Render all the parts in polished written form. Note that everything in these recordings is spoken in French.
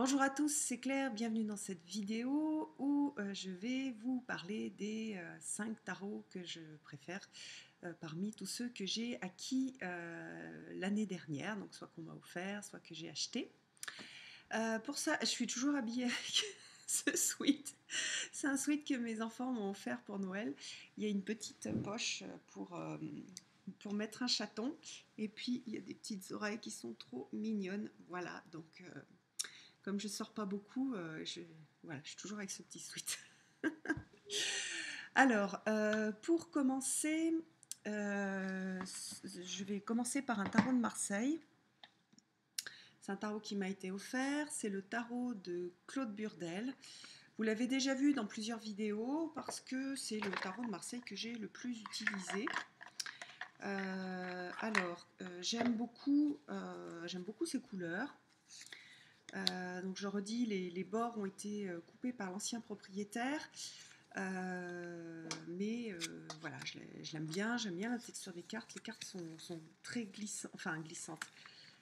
Bonjour à tous, c'est Claire, bienvenue dans cette vidéo où je vais vous parler des 5 tarots que je préfère parmi tous ceux que j'ai acquis l'année dernière, donc soit qu'on m'a offert, soit que j'ai acheté. Pour ça, je suis toujours habillée avec ce sweat. C'est un sweat que mes enfants m'ont offert pour Noël. Il y a une petite poche pour mettre un chaton et puis il y a des petites oreilles qui sont trop mignonnes. Voilà, donc comme je sors pas beaucoup, voilà, je suis toujours avec ce petit sweat. Alors, pour commencer, je vais commencer par un tarot de Marseille. C'est un tarot qui m'a été offert. C'est le tarot de Claude Burdel. Vous l'avez déjà vu dans plusieurs vidéos parce que c'est le tarot de Marseille que j'ai le plus utilisé. J'aime beaucoup ces couleurs. Donc je redis, les bords ont été coupés par l'ancien propriétaire, voilà, je l'aime bien, j'aime bien la texture des cartes. Les cartes sont très glissantes.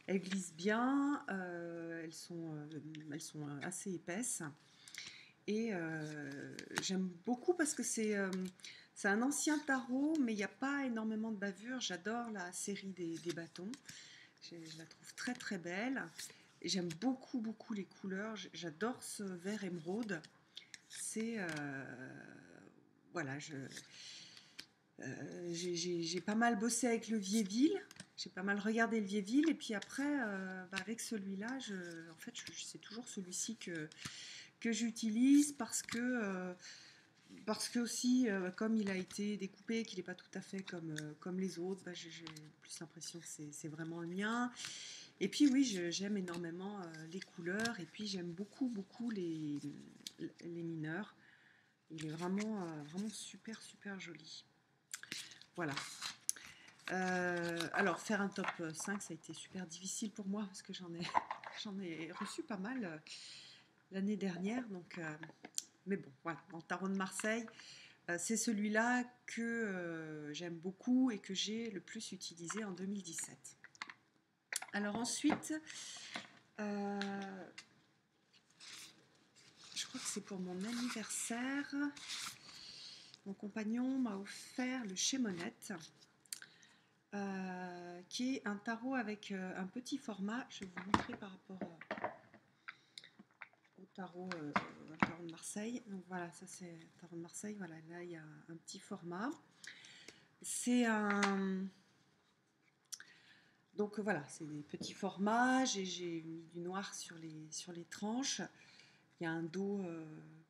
Elles glissent bien, elles sont assez épaisses. Et j'aime beaucoup parce que c'est un ancien tarot, mais il n'y a pas énormément de bavure. J'adore la série des bâtons. Je la trouve très très belle. Et j'aime beaucoup les couleurs. J'adore ce vert émeraude. C'est voilà, j'ai pas mal bossé avec le Viéville. J'ai pas mal regardé le Viéville et puis après, avec celui-là, en fait, c'est toujours celui-ci que j'utilise parce que aussi, comme il a été découpé, qu'il n'est pas tout à fait comme les autres, j'ai plus l'impression que c'est vraiment le mien. Et puis oui, j'aime énormément les couleurs et puis j'aime beaucoup les mineurs. Il est vraiment super joli. Voilà. Alors faire un top 5, ça a été super difficile pour moi parce que j'en ai reçu pas mal l'année dernière. Mais bon, voilà, en tarot de Marseille, c'est celui-là que j'aime beaucoup et que j'ai le plus utilisé en 2017. Alors ensuite, euh, je crois que c'est pour mon anniversaire. Mon compagnon m'a offert le Chémonette, qui est un tarot avec un petit format. Je vais vous montrer par rapport au tarot de Marseille. Donc voilà, ça c'est le tarot de Marseille. Voilà, là il y a un petit format. C'est un... Donc voilà, c'est des petits formats. J'ai mis du noir sur les tranches. Il y a un dos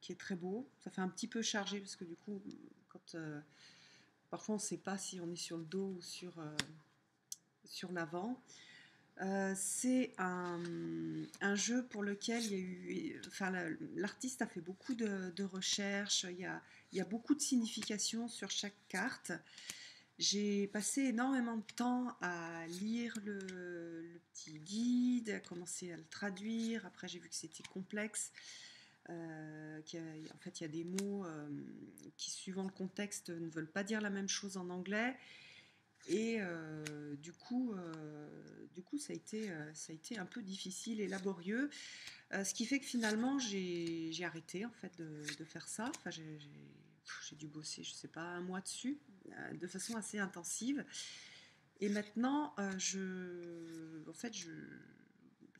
qui est très beau. Ça fait un petit peu chargé parce que du coup, parfois on ne sait pas si on est sur le dos ou sur l'avant. C'est un jeu pour lequel il y a eu, enfin, l'artiste a fait beaucoup de recherches. Il y a beaucoup de significations sur chaque carte. J'ai passé énormément de temps à lire le petit guide, à commencer à le traduire. Après, j'ai vu que c'était complexe. En fait, il y a des mots qui, suivant le contexte, ne veulent pas dire la même chose en anglais. Et du coup ça a été un peu difficile et laborieux. Ce qui fait que finalement, j'ai arrêté en fait de faire ça. Enfin, j'ai dû bosser, je sais pas, un mois dessus, de façon assez intensive. Et maintenant, en fait,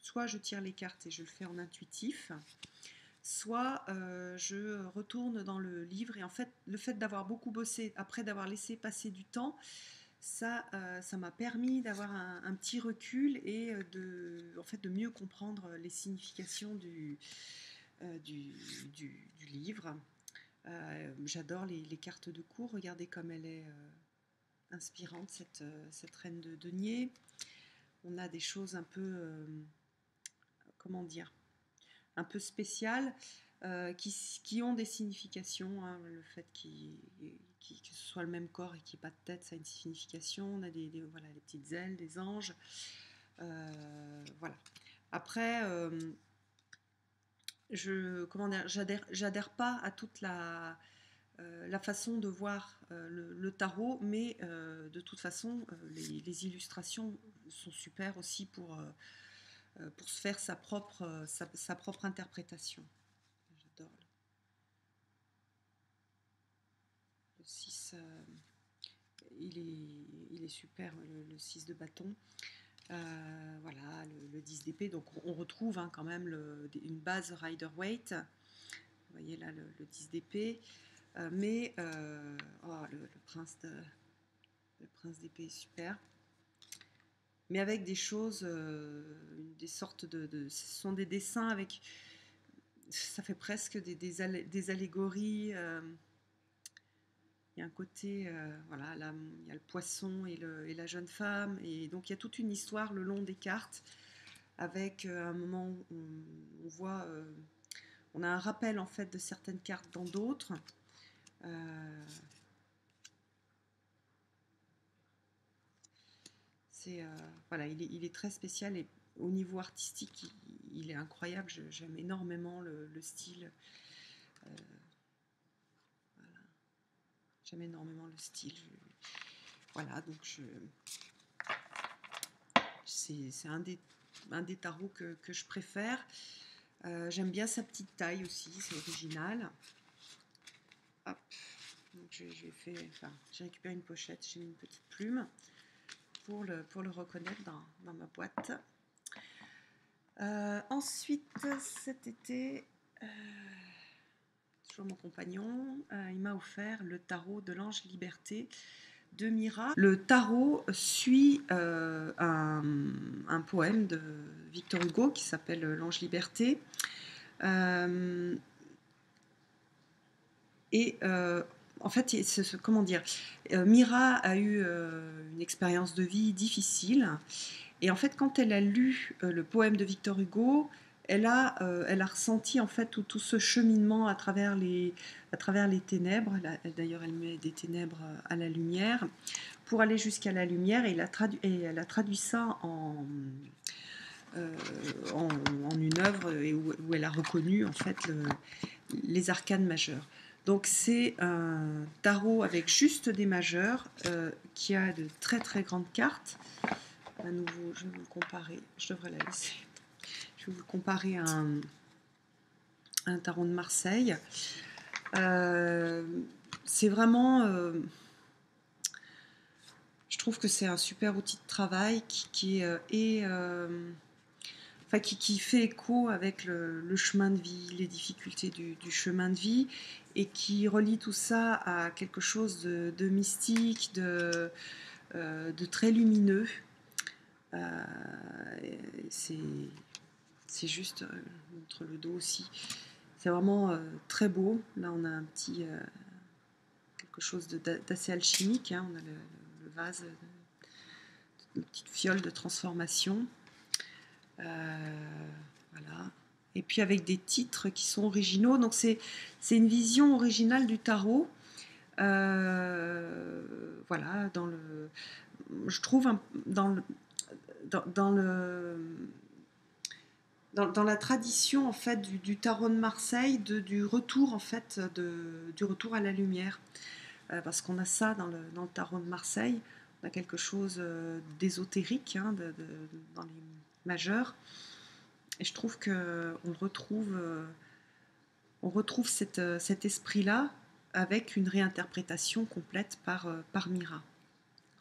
soit je tire les cartes et je le fais en intuitif, soit je retourne dans le livre. Et en fait, le fait d'avoir beaucoup bossé, après d'avoir laissé passer du temps, ça m'a permis d'avoir un petit recul et en fait, de mieux comprendre les significations du livre. J'adore les cartes de cours. Regardez comme elle est inspirante, cette reine de denier. On a des choses un peu, comment dire, un peu spéciales qui ont des significations. Hein. Le fait que ce soit le même corps et qu'il n'y ait pas de tête, ça a une signification. On a voilà, les petites ailes, des anges. Voilà. Après, j'adhère pas à toute la façon de voir le tarot, mais de toute façon, les illustrations sont super aussi pour se faire sa propre interprétation. J'adore le 6, il est super, le 6 de bâton. Voilà, le 10 d'épée, donc on retrouve hein, quand même une base Rider-Waite. Vous voyez là le 10 d'épée, mais le prince d'épée est super. Mais avec des choses, des sortes ce sont des dessins avec, ça fait presque des allégories. Il y a un côté, voilà, là, il y a le poisson et la jeune femme, et donc il y a toute une histoire le long des cartes, avec un moment où on voit, on a un rappel en fait de certaines cartes dans d'autres. Voilà, il est très spécial, et au niveau artistique, il est incroyable. J'aime énormément le style. Voilà. J'aime énormément le style. Voilà, donc c'est un des tarots que je préfère. J'aime bien sa petite taille aussi, c'est original. Hop. Donc j'ai récupéré une pochette, j'ai mis une petite plume pour le reconnaître dans ma boîte. Ensuite, cet été, toujours mon compagnon, il m'a offert le tarot de l'Ange Liberté de Mira. Le tarot suit un poème de Victor Hugo qui s'appelle l'Ange Liberté. En fait, comment dire, Mira a eu une expérience de vie difficile, et en fait, quand elle a lu le poème de Victor Hugo, elle a ressenti en fait tout ce cheminement à travers les ténèbres. D'ailleurs, elle met des ténèbres à la lumière pour aller jusqu'à la lumière, et elle a traduit ça en une œuvre, où elle a reconnu en fait les arcanes majeures. Donc c'est un tarot avec juste des majeurs, qui a de très très grandes cartes. À nouveau, je vais vous le comparer. Je devrais la laisser. Je vais vous le comparer à un tarot de Marseille. C'est vraiment... je trouve que c'est un super outil de travail qui fait écho avec le chemin de vie, les difficultés du chemin de vie, et qui relie tout ça à quelque chose de mystique, de très lumineux. C'est juste, entre le dos aussi. C'est vraiment très beau. Là, on a un petit quelque chose d'assez alchimique. Hein. On a le vase, une petite fiole de transformation. Voilà. Et puis avec des titres qui sont originaux. Donc c'est une vision originale du tarot. Voilà, je trouve dans la tradition en fait du tarot de Marseille, du retour en fait du retour à la lumière, parce qu'on a ça dans le tarot de Marseille. On a quelque chose d'ésotérique, hein, dans les majeurs, et je trouve que on retrouve cet esprit-là avec une réinterprétation complète par Mira.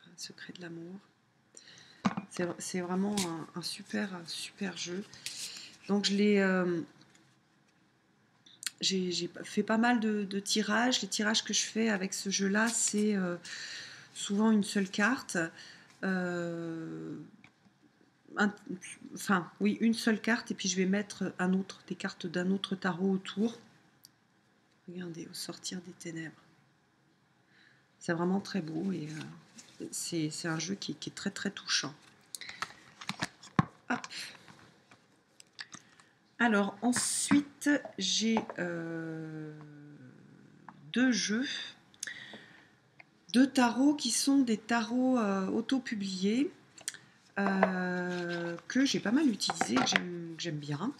Le secret de l'amour. C'est vraiment un super jeu. Donc j'ai fait pas mal de tirages. Les tirages que je fais avec ce jeu-là, c'est souvent une seule carte. Une seule carte, et puis je vais mettre des cartes d'un autre tarot autour. Regardez, au sortir des ténèbres. C'est vraiment très beau, et c'est un jeu qui est très très touchant. Hop. Alors ensuite, j'ai deux tarots qui sont des tarots auto-publiés, que j'ai pas mal utilisé, que j'aime bien.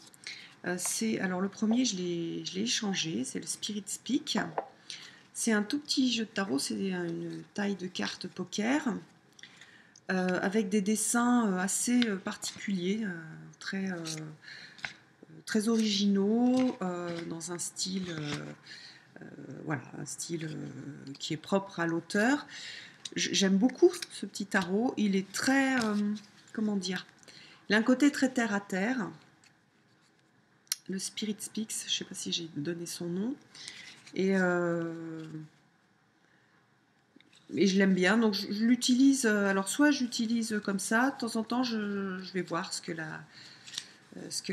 Alors le premier, je l'ai échangé, c'est le Spirit Speak. C'est un tout petit jeu de tarot, c'est une taille de carte poker, avec des dessins assez particuliers, très originaux, dans un style, voilà, un style qui est propre à l'auteur. J'aime beaucoup ce petit tarot. Il est très, comment dire, il a un côté très terre à terre. Le Spirit Speaks, je ne sais pas si j'ai donné son nom. Et je l'aime bien, donc je l'utilise. Alors soit j'utilise comme ça, de temps en temps je vais voir ce que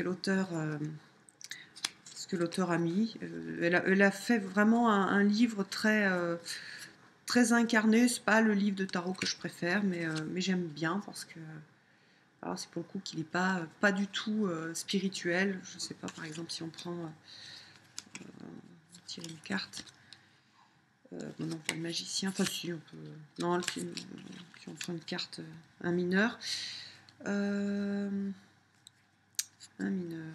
l'auteur a mis. Elle a fait vraiment un livre très incarné. C'est pas le livre de tarot que je préfère, mais j'aime bien parce que alors c'est pour le coup qu'il n'est pas du tout spirituel. Je sais pas, par exemple, si on prend tirer une carte. Bon, non, pas le magicien. Enfin, si on peut. Non, si on prend une carte, un mineur. Un mineur.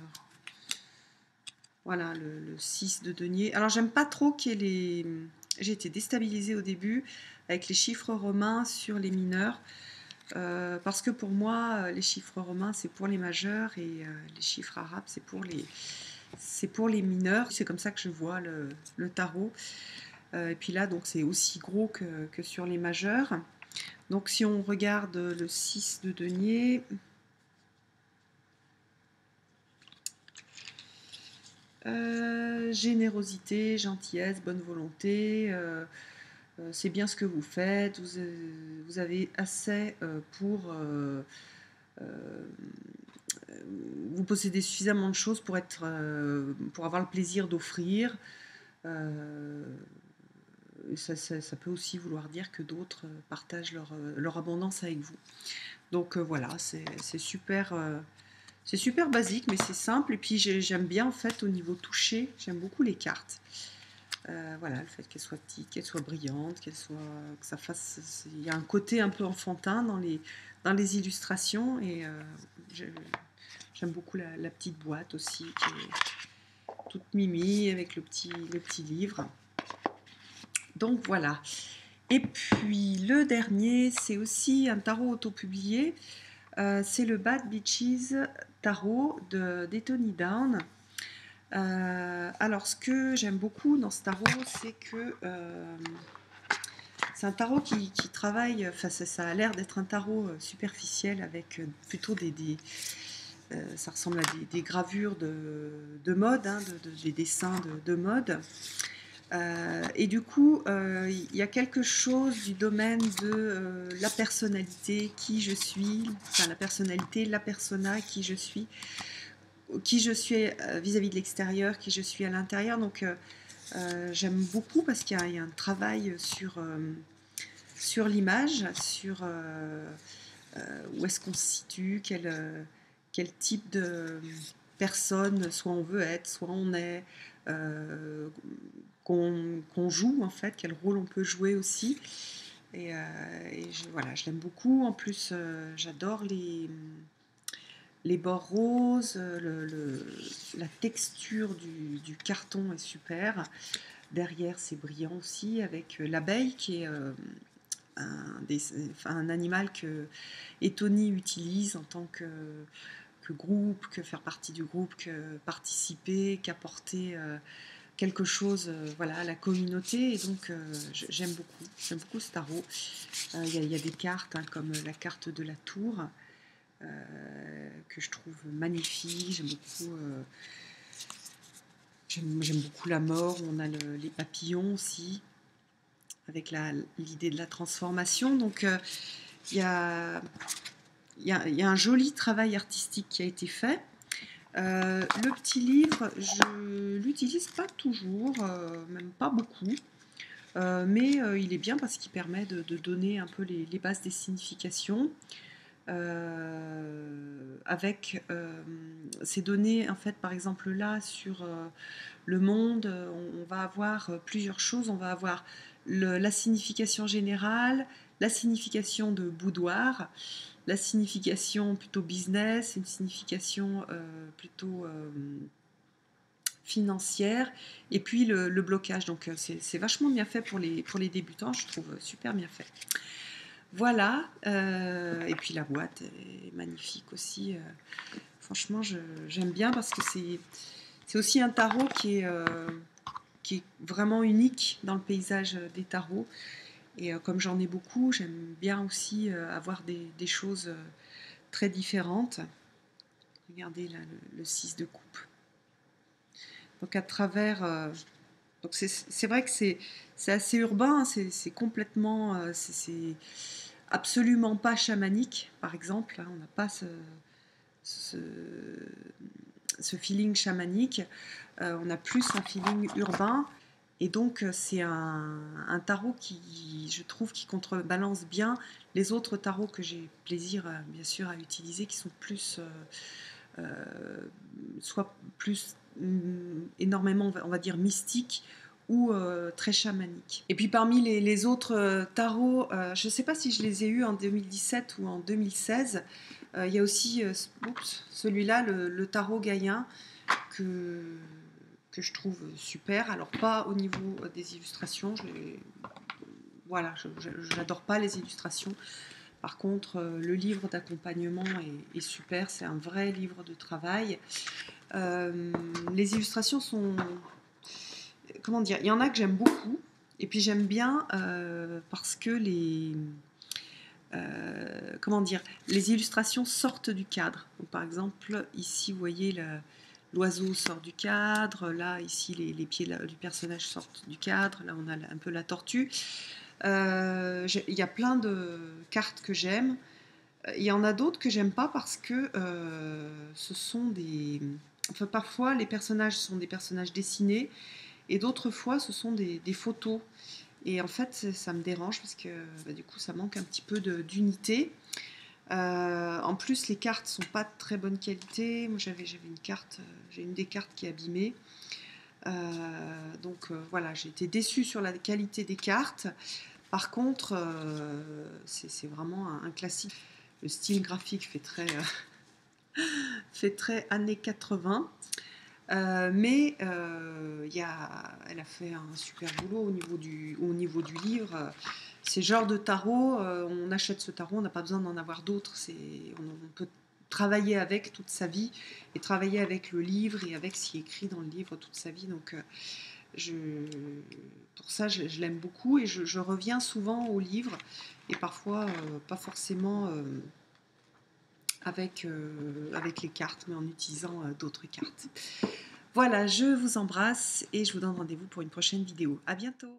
Voilà, le 6 de denier. Alors, j'aime pas trop qu'il y ait les. J'ai été déstabilisée au début avec les chiffres romains sur les mineurs. Parce que pour moi, les chiffres romains, c'est pour les majeurs et les chiffres arabes, c'est pour les mineurs. C'est comme ça que je vois le tarot. Et puis là, donc c'est aussi gros que sur les majeurs. Donc si on regarde le 6 de denier, générosité, gentillesse, bonne volonté, c'est bien ce que vous faites, vous avez assez pour... vous possédez suffisamment de choses pour avoir le plaisir d'offrir. Ça peut aussi vouloir dire que d'autres partagent leur abondance avec vous. Donc voilà, c'est super basique, mais c'est simple. Et puis j'aime bien en fait au niveau toucher, j'aime beaucoup les cartes. Voilà, le fait qu'elles soient petites, qu'elles soient brillantes, que ça fasse. Il y a un côté un peu enfantin dans les illustrations et j'aime beaucoup la petite boîte aussi qui est toute mimi avec le petit livre. Donc voilà. Et puis le dernier, c'est aussi un tarot auto-publié. C'est le Bad Beaches Tarot de Tony Down. Alors ce que j'aime beaucoup dans ce tarot, c'est que c'est un tarot qui travaille, enfin ça a l'air d'être un tarot superficiel avec plutôt ça ressemble à des gravures de mode, hein, des dessins de mode. Et du coup, il y a quelque chose du domaine de la personnalité, qui je suis, enfin la personnalité, la persona, qui je suis vis-à-vis de l'extérieur, qui je suis à l'intérieur. Donc j'aime beaucoup parce qu'il y a un travail sur l'image, sur où est-ce qu'on se situe, quel type de personne soit on veut être, soit on est, qu'on joue en fait, quel rôle on peut jouer aussi. Et voilà, je l'aime beaucoup. En plus, j'adore les bords roses, la texture du carton est super. Derrière, c'est brillant aussi avec l'abeille qui est un animal que Tony utilise en tant que groupe, que faire partie du groupe, que participer, qu'apporter quelque chose voilà, à la communauté. Et donc, j'aime beaucoup ce tarot. Il y a des cartes hein, comme la carte de la tour que je trouve magnifique. J'aime beaucoup la mort. On a les papillons aussi avec l'idée de la transformation. Donc, il y a un joli travail artistique qui a été fait. Le petit livre, je l'utilise pas toujours, même pas beaucoup, mais il est bien parce qu'il permet de donner un peu les bases des significations. Avec ces données, en fait, par exemple là, sur le monde, on va avoir plusieurs choses. On va avoir la signification générale, la signification de boudoir, la signification plutôt business, une signification plutôt financière, et puis le blocage. Donc c'est vachement bien fait pour les débutants, je trouve super bien fait. Voilà, et puis la boîte est magnifique aussi. Franchement, j'aime bien parce que c'est aussi un tarot qui est vraiment unique dans le paysage des tarots. Et comme j'en ai beaucoup, j'aime bien aussi avoir des choses très différentes. Regardez là le 6 de coupe. Donc à travers... donc c'est vrai que c'est assez urbain, c'est complètement... c'est absolument pas chamanique, par exemple. Hein, on n'a pas ce, ce feeling chamanique. On a plus un feeling urbain. Et donc, c'est un tarot qui, je trouve, qui contrebalance bien les autres tarots que j'ai plaisir, bien sûr, à utiliser, qui sont plus, soit plus énormément, on va dire, mystiques ou très chamaniques. Et puis, parmi les autres tarots, je ne sais pas si je les ai eus en 2017 ou en 2016, il y a aussi celui-là, le tarot gaïen, que je trouve super. Alors pas au niveau des illustrations, voilà, je n'adore pas les illustrations. Par contre, le livre d'accompagnement est super, c'est un vrai livre de travail. Les illustrations sont... Comment dire? Il y en a que j'aime beaucoup, et puis j'aime bien parce que comment dire, les illustrations sortent du cadre. Donc, par exemple, ici, vous voyez l'oiseau sort du cadre. Là, ici, les pieds du personnage sortent du cadre. Là, on a un peu la tortue. Il y a plein de cartes que j'aime. Il y en a d'autres que j'aime pas parce que ce sont des... Enfin, parfois, les personnages sont des personnages dessinés et d'autres fois, ce sont des photos. Et en fait, ça me dérange parce que du coup, ça manque un petit peu d'unité. En plus, les cartes sont pas de très bonne qualité. Moi, j'avais une carte, j'ai une des cartes qui est abîmée. Donc voilà, j'ai été déçue sur la qualité des cartes. Par contre, c'est vraiment un classique. Le style graphique fait très années 80. Mais elle a fait un super boulot au niveau du livre. Ces genres de tarot, on achète ce tarot, on n'a pas besoin d'en avoir d'autres. On peut travailler avec toute sa vie et travailler avec le livre et avec ce qui est écrit dans le livre toute sa vie. Donc, pour ça, je l'aime beaucoup et je reviens souvent au livre et parfois pas forcément avec les cartes, mais en utilisant d'autres cartes. Voilà, je vous embrasse et je vous donne rendez-vous pour une prochaine vidéo. À bientôt!